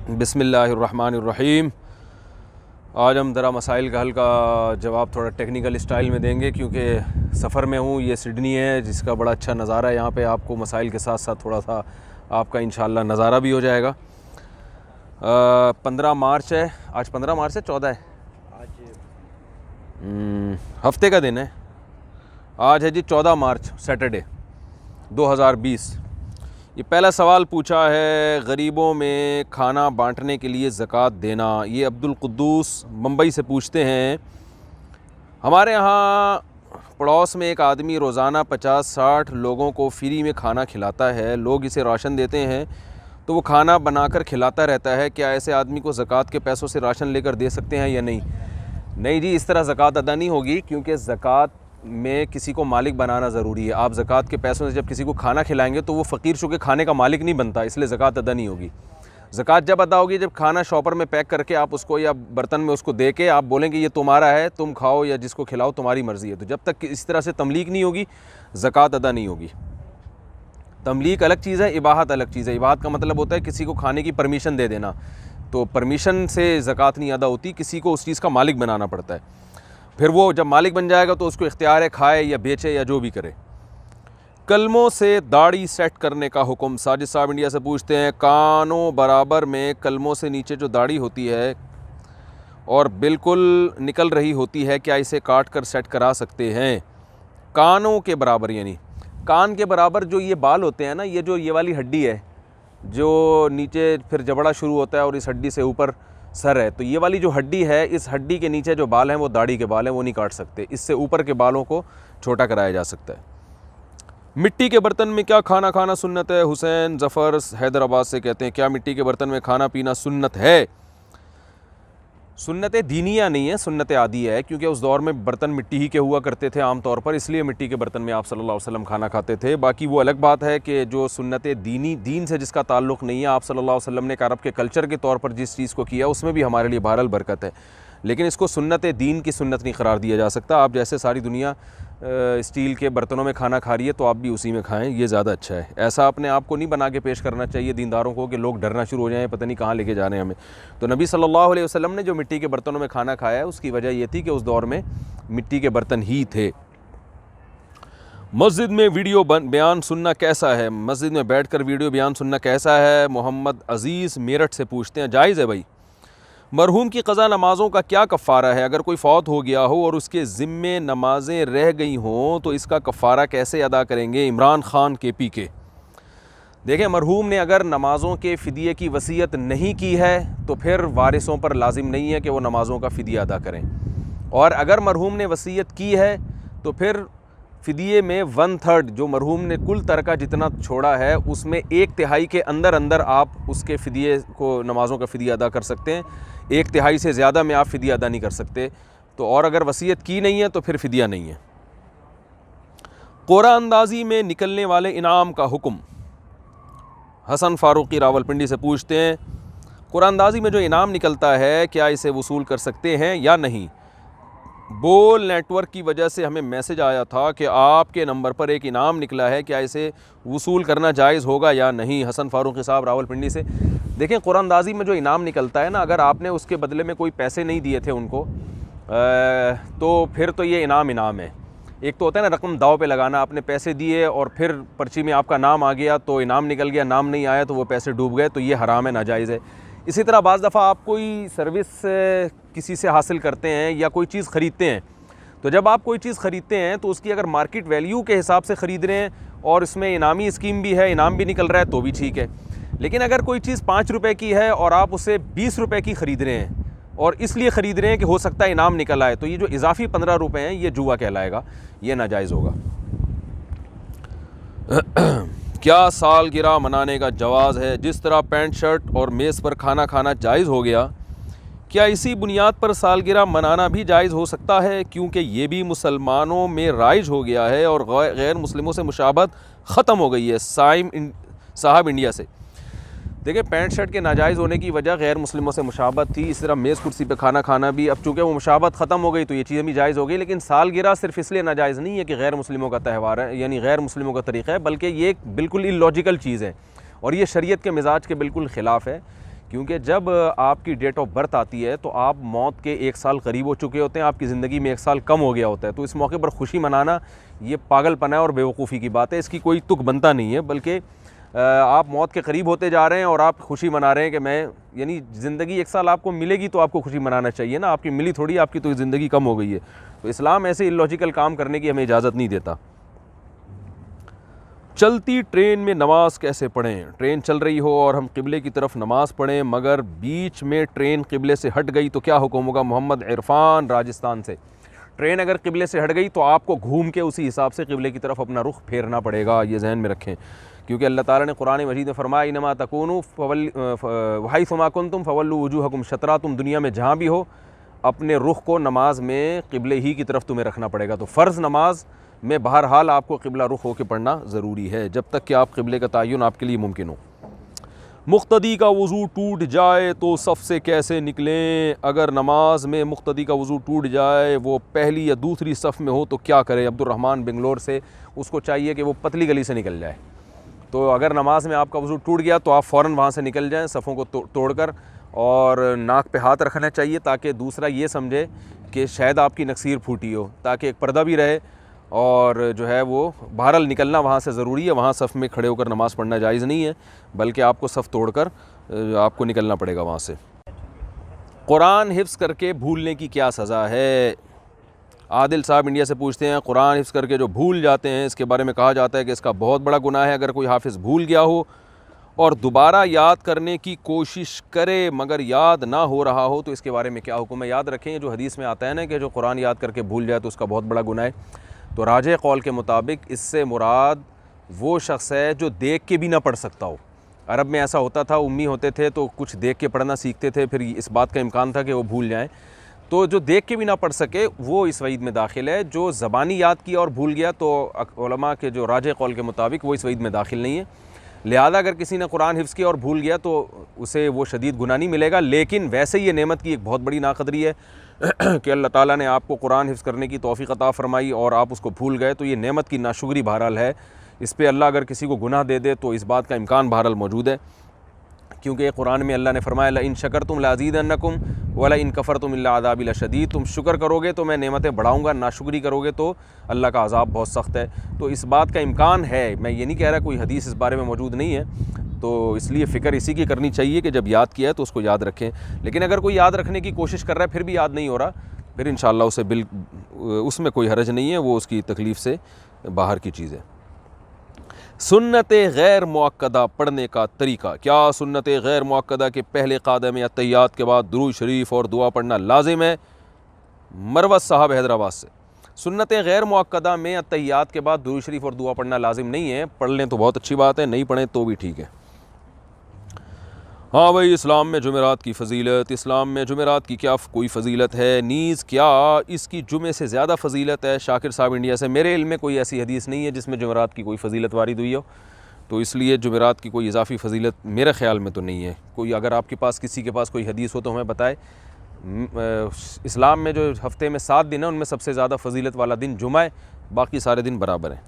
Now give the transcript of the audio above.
بسم اللہ الرحمن الرحیم۔ آج ہم ذرا مسائل کا حل کا جواب تھوڑا ٹیکنیکل اسٹائل میں دیں گے، کیونکہ سفر میں ہوں۔ یہ سڈنی ہے جس کا بڑا اچھا نظارہ ہے، یہاں پہ آپ کو مسائل کے ساتھ ساتھ تھوڑا سا آپ کا انشاءاللہ نظارہ بھی ہو جائے گا۔ 15 مارچ ہے آج، 15 مارچ ہے 14 ہے آج ہفتے کا دن ہے آج ہے جی 14 مارچ سیٹرڈے 2020۔ یہ پہلا سوال پوچھا ہے، غریبوں میں کھانا بانٹنے کے لیے زکوٰۃ دینا۔ یہ عبدالقدوس ممبئی سے پوچھتے ہیں، ہمارے یہاں پڑوس میں ایک آدمی روزانہ 50-60 لوگوں کو فری میں کھانا کھلاتا ہے۔ لوگ اسے راشن دیتے ہیں تو وہ کھانا بنا کر کھلاتا رہتا ہے۔ کیا ایسے آدمی کو زکوٰۃ کے پیسوں سے راشن لے کر دے سکتے ہیں یا نہیں؟ نہیں جی، اس طرح زکوٰۃ ادا نہیں ہوگی، کیونکہ زکوٰۃ میں کسی کو مالک بنانا ضروری ہے۔ آپ زکوٰۃ کے پیسوں سے جب کسی کو کھانا کھلائیں گے تو وہ فقیر چونکہ کھانے کا مالک نہیں بنتا، اس لیے زکوٰۃ ادا نہیں ہوگی۔ زکوٰۃ جب ادا ہوگی جب کھانا شاپر میں پیک کر کے آپ اس کو یا برتن میں اس کو دے کے آپ بولیں گے یہ تمہارا ہے، تم کھاؤ یا جس کو کھلاؤ، تمہاری مرضی ہے۔ تو جب تک اس طرح سے تملیک نہیں ہوگی زکوٰۃ ادا نہیں ہوگی۔ تملیک الگ چیز ہے، اباحت الگ چیز ہے۔ اباحت کا مطلب ہوتا ہے کسی کو کھانے کی پرمیشن دے دینا، تو پرمیشن سے زکوٰۃ نہیں ادا ہوتی، کسی کو اس چیز کا مالک بنانا پڑتا ہے۔ پھر وہ جب مالک بن جائے گا تو اس کو اختیار ہے کھائے یا بیچے یا جو بھی کرے۔ کلموں سے داڑھی سیٹ کرنے کا حکم۔ ساجد صاحب انڈیا سے پوچھتے ہیں، کانوں برابر میں کلموں سے نیچے جو داڑھی ہوتی ہے اور بالکل نکل رہی ہوتی ہے، کیا اسے کاٹ کر سیٹ کرا سکتے ہیں؟ کانوں کے برابر یعنی کان کے برابر جو یہ بال ہوتے ہیں نا، یہ والی ہڈی ہے جو نیچے پھر جبڑا شروع ہوتا ہے اور اس ہڈی سے اوپر سر ہے، تو یہ والی جو ہڈی ہے، اس ہڈی کے نیچے جو بال ہیں وہ داڑھی کے بال ہیں، وہ نہیں کاٹ سکتے۔ اس سے اوپر کے بالوں کو چھوٹا کرایا جا سکتا ہے۔ مٹی کے برتن میں کیا کھانا کھانا سنت ہے؟ حسین ظفر حیدرآباد سے کہتے ہیں، کیا مٹی کے برتن میں کھانا پینا سنت ہے؟ سنت دینیہ نہیں ہے، سنت عادیہ ہے، کیونکہ اس دور میں برتن مٹی ہی کے ہوا کرتے تھے عام طور پر، اس لیے مٹی کے برتن میں آپ صلی اللہ علیہ وسلم کھانا کھاتے تھے۔ باقی وہ الگ بات ہے کہ جو سنت دین سے جس کا تعلق نہیں ہے، آپ صلی اللہ علیہ وسلم نے عرب کے کلچر کے طور پر جس چیز کو کیا اس میں بھی ہمارے لیے بہرحال برکت ہے، لیکن اس کو سنت دین کی سنت نہیں قرار دیا جا سکتا۔ آپ جیسے ساری دنیا اسٹیل کے برتنوں میں کھانا کھا رہی ہے تو آپ بھی اسی میں کھائیں، یہ زیادہ اچھا ہے۔ ایسا اپنے آپ کو نہیں بنا کے پیش کرنا چاہیے دینداروں کو کہ لوگ ڈرنا شروع ہو جائیں، پتہ نہیں کہاں لے کے جا رہے ہیں ہمیں۔ تو نبی صلی اللہ علیہ وسلم نے جو مٹی کے برتنوں میں کھانا کھایا ہے اس کی وجہ یہ تھی کہ اس دور میں مٹی کے برتن ہی تھے۔ مسجد میں ویڈیو بیان سننا کیسا ہے؟ مسجد میں بیٹھ کر ویڈیو بیان سننا کیسا ہے؟ محمد عزیز میرٹھ سے پوچھتے ہیں۔ جائز ہے بھائی۔ مرحوم کی قضا نمازوں کا کیا کفارہ ہے؟ اگر کوئی فوت ہو گیا ہو اور اس کے ذمے نمازیں رہ گئی ہوں تو اس کا کفارہ کیسے ادا کریں گے؟ عمران خان کے پی کے۔ دیکھیں، مرحوم نے اگر نمازوں کے فدیے کی وصیت نہیں کی ہے تو پھر وارثوں پر لازم نہیں ہے کہ وہ نمازوں کا فدیہ ادا کریں، اور اگر مرحوم نے وصیت کی ہے تو پھر فدیے میں 1/3 جو مرحوم نے کل ترکہ جتنا چھوڑا ہے اس میں 1/3 کے اندر آپ اس کے فدیے کو نمازوں کا فدیہ ادا کر سکتے ہیں۔ 1/3 سے زیادہ میں آپ فدیہ ادا نہیں کر سکتے، تو اور اگر وصیت کی نہیں ہے تو پھر فدیہ نہیں ہے۔ قرعہ اندازی میں نکلنے والے انعام کا حکم۔ حسن فاروقی راولپنڈی سے پوچھتے ہیں، قرعہ اندازی میں جو انعام نکلتا ہے کیا اسے وصول کر سکتے ہیں یا نہیں؟ بول نیٹ ورک کی وجہ سے ہمیں میسج آیا تھا کہ آپ کے نمبر پر ایک انعام نکلا ہے، کیا اسے وصول کرنا جائز ہوگا یا نہیں؟ حسن فاروقی صاحب راولپنڈی سے۔ دیکھیں، قرعہ اندازی میں جو انعام نکلتا ہے نا، اگر آپ نے اس کے بدلے میں کوئی پیسے نہیں دیے تھے ان کو تو پھر تو یہ انعام ہے۔ ایک تو ہوتا ہے نا رقم داؤ پہ لگانا، آپ نے پیسے دیے اور پھر پرچی میں آپ کا نام آ گیا تو انعام نکل گیا، نام نہیں آیا تو وہ پیسے ڈوب گئے، تو یہ حرام ہے، ناجائز ہے۔ اسی طرح بعض دفعہ آپ کوئی سروس کسی سے حاصل کرتے ہیں یا کوئی چیز خریدتے ہیں، تو جب آپ کوئی چیز خریدتے ہیں تو اس کی اگر مارکیٹ ویلیو کے حساب سے خرید رہے ہیں اور اس میں انعامی اسکیم بھی ہے، انعام بھی نکل رہا ہے تو بھی ٹھیک ہے۔ لیکن اگر کوئی چیز 5 روپے کی ہے اور آپ اسے 20 روپے کی خرید رہے ہیں اور اس لیے خرید رہے ہیں کہ ہو سکتا ہے انعام نکل آئے، تو یہ جو اضافی 15 روپے ہیں یہ جوا کہلائے گا، یہ ناجائز ہوگا۔ کیا سالگرہ منانے کا جواز ہے؟ جس طرح پینٹ شرٹ اور میز پر کھانا کھانا جائز ہو گیا، کیا اسی بنیاد پر سالگرہ منانا بھی جائز ہو سکتا ہے؟ کیونکہ یہ بھی مسلمانوں میں رائج ہو گیا ہے اور غیر مسلموں سے مشابہت ختم ہو گئی ہے۔ سائم صاحب انڈیا سے۔ دیکھیں، پینٹ شرٹ کے ناجائز ہونے کی وجہ غیر مسلموں سے مشابہت تھی، اس طرح میز کرسی پہ کھانا کھانا بھی، اب چونکہ وہ مشابہت ختم ہو گئی تو یہ چیزیں بھی جائز ہو گئی۔ لیکن سالگرہ صرف اس لیے ناجائز نہیں ہے کہ غیر مسلموں کا تہوار ہے، یعنی غیر مسلموں کا طریقہ ہے، بلکہ یہ ایک بالکل اللاجیکل چیز ہے اور یہ شریعت کے مزاج کے بالکل خلاف ہے، کیونکہ جب آپ کی ڈیٹ آف برتھ آتی ہے تو آپ موت کے 1 سال قریب ہو چکے ہوتے ہیں، آپ کی زندگی میں 1 سال کم ہو گیا ہوتا ہے، تو اس موقع پر خوشی منانا یہ پاگل پنا ہے اور بیوقوفی کی بات ہے، اس کی کوئی تک بنتا نہیں ہے، بلکہ آپ موت کے قریب ہوتے جا رہے ہیں اور آپ خوشی منا رہے ہیں کہ میں، یعنی زندگی 1 سال آپ کو ملے گی تو آپ کو خوشی منانا چاہیے نا، آپ کی ملی تھوڑی، آپ کی تو زندگی کم ہو گئی ہے۔ تو اسلام ایسے الوجیکل کام کرنے کی ہمیں اجازت نہیں دیتا۔ چلتی ٹرین میں نماز کیسے پڑھیں؟ ٹرین چل رہی ہو اور ہم قبلے کی طرف نماز پڑھیں مگر بیچ میں ٹرین قبلے سے ہٹ گئی تو کیا حکم ہوگا؟ محمد عرفان راجستھان سے۔ ٹرین اگر قبلے سے ہٹ گئی تو آپ کو گھوم کے اسی حساب سے قبلے کی طرف اپنا رخ پھیرنا پڑے گا، یہ ذہن میں رکھیں، کیونکہ اللہ تعالیٰ نے قرآن مجید میں فرمایا انما تکونوا وحیث ما کنتم فولوا وجوہکم شطرا، تم دنیا میں جہاں بھی ہو اپنے رخ کو نماز میں قبلے ہی کی طرف تمہیں رکھنا پڑے گا۔ تو فرض نماز میں بہرحال آپ کو قبلہ رخ ہو کے پڑھنا ضروری ہے جب تک کہ آپ قبلے کا تعین آپ کے لیے ممکن ہو۔ مقتدی کا وضو ٹوٹ جائے تو صف سے کیسے نکلیں؟ اگر نماز میں مقتدی کا وضو ٹوٹ جائے، وہ پہلی یا دوسری صف میں ہو تو کیا کرے؟ عبد الرحمن بنگلور سے، اس کو چاہیے کہ وہ پتلی گلی سے نکل جائے۔ تو اگر نماز میں آپ کا وضو ٹوٹ گیا تو آپ فوراً وہاں سے نکل جائیں صفوں کو توڑ کر، اور ناک پہ ہاتھ رکھنا چاہیے تاکہ دوسرا یہ سمجھے کہ شاید آپ کی نکسیر پھوٹی ہو، تاکہ ایک پردہ بھی رہے، اور جو ہے وہ بہرحال نکلنا وہاں سے ضروری ہے، وہاں صف میں کھڑے ہو کر نماز پڑھنا جائز نہیں ہے، بلکہ آپ کو صف توڑ کر آپ کو نکلنا پڑے گا وہاں سے۔ قرآن حفظ کر کے بھولنے کی کیا سزا ہے؟ عادل صاحب انڈیا سے پوچھتے ہیں، قرآن حفظ کر کے جو بھول جاتے ہیں اس کے بارے میں کہا جاتا ہے کہ اس کا بہت بڑا گناہ ہے، اگر کوئی حافظ بھول گیا ہو اور دوبارہ یاد کرنے کی کوشش کرے مگر یاد نہ ہو رہا ہو تو اس کے بارے میں کیا حکم ہے؟ یاد رکھیں جو حدیث میں آتا ہے نا کہ جو قرآن یاد کر کے بھول جائے تو اس کا بہت بڑا گناہ ہے، تو راجح قول کے مطابق اس سے مراد وہ شخص ہے جو دیکھ کے بھی نہ پڑھ سکتا ہو۔ عرب میں ایسا ہوتا تھا، امی ہوتے تھے تو کچھ دیکھ کے پڑھنا سیکھتے تھے، پھر اس بات کا امکان تھا کہ وہ بھول جائیں، تو جو دیکھ کے بھی نہ پڑھ سکے وہ اس وعید میں داخل ہے۔ جو زبانی یاد کیا اور بھول گیا تو علماء کے جو راجح قول کے مطابق وہ اس وعید میں داخل نہیں ہے۔ لہذا اگر کسی نے قرآن حفظ کیا اور بھول گیا تو اسے وہ شدید گناہ نہیں ملے گا، لیکن ویسے یہ نعمت کی ایک بہت بڑی ناقدری ہے کہ اللہ تعالیٰ نے آپ کو قرآن حفظ کرنے کی توفیق عطا فرمائی اور آپ اس کو بھول گئے، تو یہ نعمت کی ناشکری بہرحال ہے۔ اس پہ اللہ اگر کسی کو گناہ دے دے تو اس بات کا امکان بہرحال موجود ہے، کیونکہ قرآن میں اللہ نے فرمایا لئن شکرتم لازیدنکم ولئن کفرتم الا عذابی لشدید، تم شکر کرو گے تو میں نعمتیں بڑھاؤں گا، ناشکری کرو گے تو اللہ کا عذاب بہت سخت ہے۔ تو اس بات کا امکان ہے، میں یہ نہیں کہہ رہا کوئی حدیث اس بارے میں موجود نہیں ہے، تو اس لیے فکر اسی کی کرنی چاہیے کہ جب یاد کیا ہے تو اس کو یاد رکھیں، لیکن اگر کوئی یاد رکھنے کی کوشش کر رہا ہے پھر بھی یاد نہیں ہو رہا، پھر انشاءاللہ اس میں کوئی حرج نہیں ہے، وہ اس کی تکلیف سے باہر کی چیز ہے۔ سنت غیر مؤکدہ پڑھنے کا طریقہ کیا؟ سنت غیر مؤکدہ کے پہلے قاعدہ میں اتحیات کے بعد درود شریف اور دعا پڑھنا لازم ہے؟ مروت صاحب حیدرآباد سے۔ سنت غیر مؤکدہ میں اتحیات کے بعد درود شریف اور دعا پڑھنا لازم نہیں ہے، پڑھ لیں تو بہت اچھی بات ہے، نہیں پڑھیں تو بھی ٹھیک ہے۔ ہاں بھائی، اسلام میں جمعرات کی فضیلت، اسلام میں جمعرات کی کیا کوئی فضیلت ہے؟ نیز کیا اس کی جمعے سے زیادہ فضیلت ہے؟ شاکر صاحب انڈیا سے، میرے علم میں کوئی ایسی حدیث نہیں ہے جس میں جمعرات کی کوئی فضیلت وارد ہوئی ہو، تو اس لیے جمعرات کی کوئی اضافی فضیلت میرے خیال میں تو نہیں ہے۔ کوئی اگر آپ کے پاس کسی کے پاس کوئی حدیث ہو تو ہمیں بتائے۔ اسلام میں جو ہفتے میں 7 دن ہیں ان میں سب سے زیادہ فضیلت والا دن جمعہ ہے، باقی سارے دن برابر ہیں۔